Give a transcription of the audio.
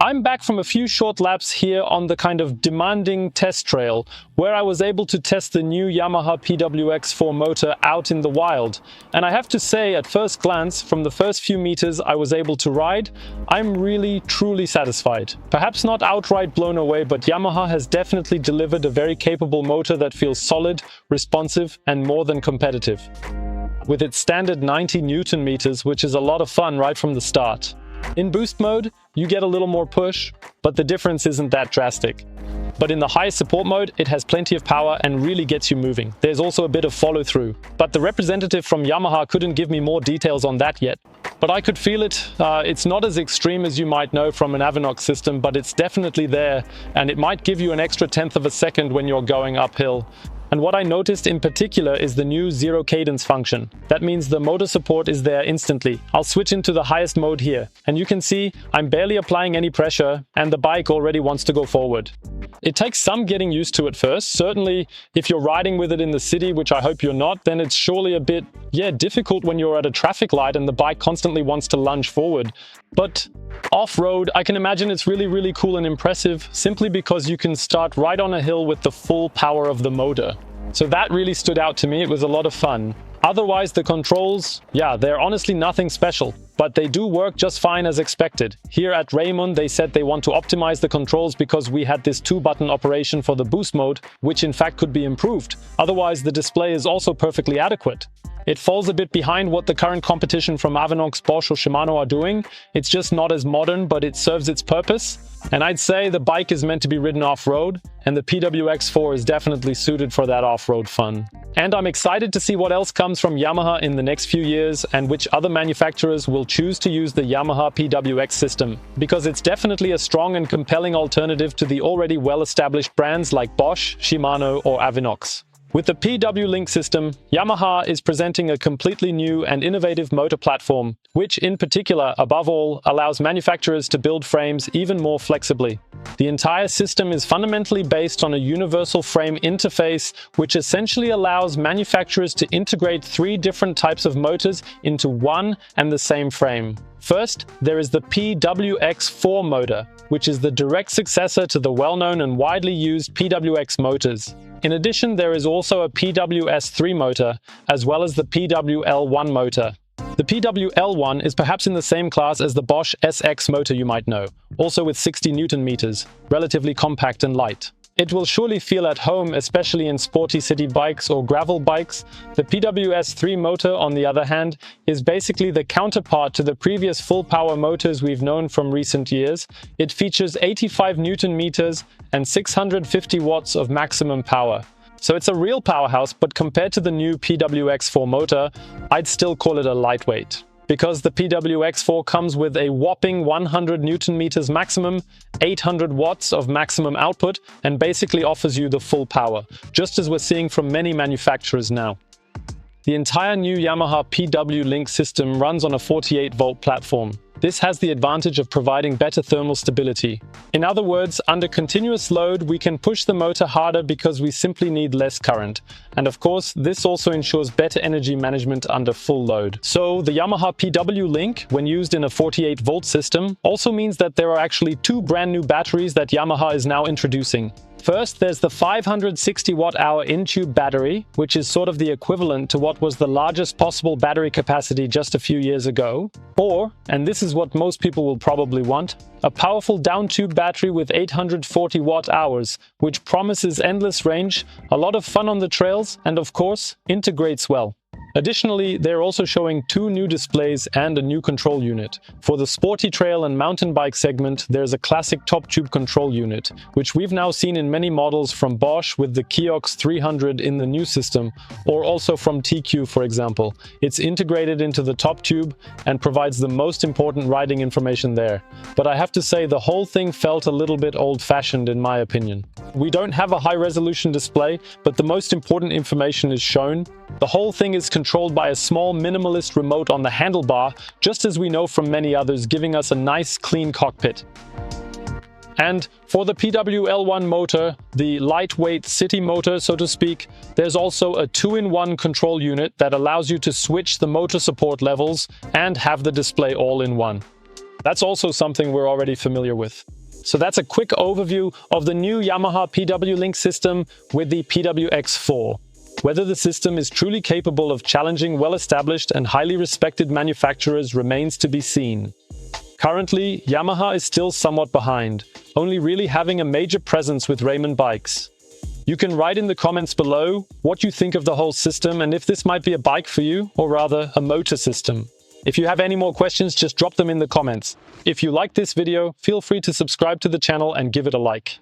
I'm back from a few short laps here on the kind of demanding test trail where I was able to test the new Yamaha PW-X4 motor out in the wild. And I have to say, at first glance, from the first few meters I was able to ride, I'm really truly satisfied. Perhaps not outright blown away, but Yamaha has definitely delivered a very capable motor that feels solid, responsive and more than competitive. With its standard 90 Newton meters, which is a lot of fun right from the start. In boost mode, you get a little more push, but the difference isn't that drastic. But in the high support mode, it has plenty of power and really gets you moving. There's also a bit of follow through. But the representative from Yamaha couldn't give me more details on that yet. But I could feel it. It's not as extreme as you might know from an Avinox system, but it's definitely there, and it might give you an extra tenth of a second when you're going uphill. And what I noticed in particular is the new zero cadence function. That means the motor support is there instantly. I'll switch into the highest mode here, and you can see I'm barely applying any pressure and the bike already wants to go forward. It takes some getting used to at first. Certainly if you're riding with it in the city, which I hope you're not, then it's surely a bit, difficult when you're at a traffic light and the bike constantly wants to lunge forward. But off-road, I can imagine it's really cool and impressive, simply because you can start right on a hill with the full power of the motor. So that really stood out to me. It was a lot of fun. Otherwise, the controls, they're honestly nothing special, but they do work just fine as expected. Here at Raymond, they said they want to optimize the controls because we had this 2-button operation for the boost mode, which in fact could be improved. Otherwise, the display is also perfectly adequate. It falls a bit behind what the current competition from Avinox, Bosch or Shimano are doing. It's just not as modern, but it serves its purpose. And I'd say the bike is meant to be ridden off-road, and the PW-X4 is definitely suited for that off-road fun. And I'm excited to see what else comes from Yamaha in the next few years and which other manufacturers will choose to use the Yamaha PW-X system, because it's definitely a strong and compelling alternative to the already well-established brands like Bosch, Shimano or Avinox. With the PW-Link system, Yamaha is presenting a completely new and innovative motor platform, which in particular, above all, allows manufacturers to build frames even more flexibly. The entire system is fundamentally based on a universal frame interface, which essentially allows manufacturers to integrate 3 different types of motors into one and the same frame. First, there is the PW-X4 motor, which is the direct successor to the well-known and widely used PW-X motors. In addition, there is also a PW-S3 motor, as well as the PW-L1 motor. The PW-L1 is perhaps in the same class as the Bosch SX motor you might know, also with 60 Newton meters, relatively compact and light. It will surely feel at home, especially in sporty city bikes or gravel bikes. The PW-S3 motor, on the other hand, is basically the counterpart to the previous full-power motors we've known from recent years. It features 85 Newton meters and 650 watts of maximum power. So it's a real powerhouse, but compared to the new PW-X4 motor, I'd still call it a lightweight. Because the PW-X4 comes with a whopping 100 Newton meters maximum, 800 watts of maximum output, and basically offers you the full power, just as we're seeing from many manufacturers now. The entire new Yamaha PW-Link system runs on a 48-volt platform. This has the advantage of providing better thermal stability. In other words, under continuous load, we can push the motor harder because we simply need less current. And of course, this also ensures better energy management under full load. So the Yamaha PW-Link, when used in a 48-volt system, also means that there are actually 2 brand new batteries that Yamaha is now introducing. First, there's the 560 watt-hour in-tube battery, which is sort of the equivalent to what was the largest possible battery capacity just a few years ago. Or, and this is what most people will probably want, a powerful down-tube battery with 840 watt-hours, which promises endless range, a lot of fun on the trails, and of course, integrates well. Additionally, they're also showing 2 new displays and a new control unit. For the sporty trail and mountain bike segment, there's a classic top tube control unit, which we've now seen in many models from Bosch with the Kiox 300 in the new system, or also from TQ, for example. It's integrated into the top tube and provides the most important riding information there. But I have to say, the whole thing felt a little bit old-fashioned in my opinion. We don't have a high-resolution display, but the most important information is shown. The whole thing is controlled by a small minimalist remote on the handlebar, just as we know from many others, giving us a nice clean cockpit. And for the PW-L1 motor, the lightweight city motor, so to speak, there's also a 2-in-1 control unit that allows you to switch the motor support levels and have the display all in one. That's also something we're already familiar with. So that's a quick overview of the new Yamaha PW-Link system with the PW-X4. Whether the system is truly capable of challenging well-established and highly respected manufacturers remains to be seen. Currently, Yamaha is still somewhat behind, only really having a major presence with Raymond bikes. You can write in the comments below what you think of the whole system and if this might be a bike for you, or rather a motor system. If you have any more questions, just drop them in the comments. If you like this video, feel free to subscribe to the channel and give it a like.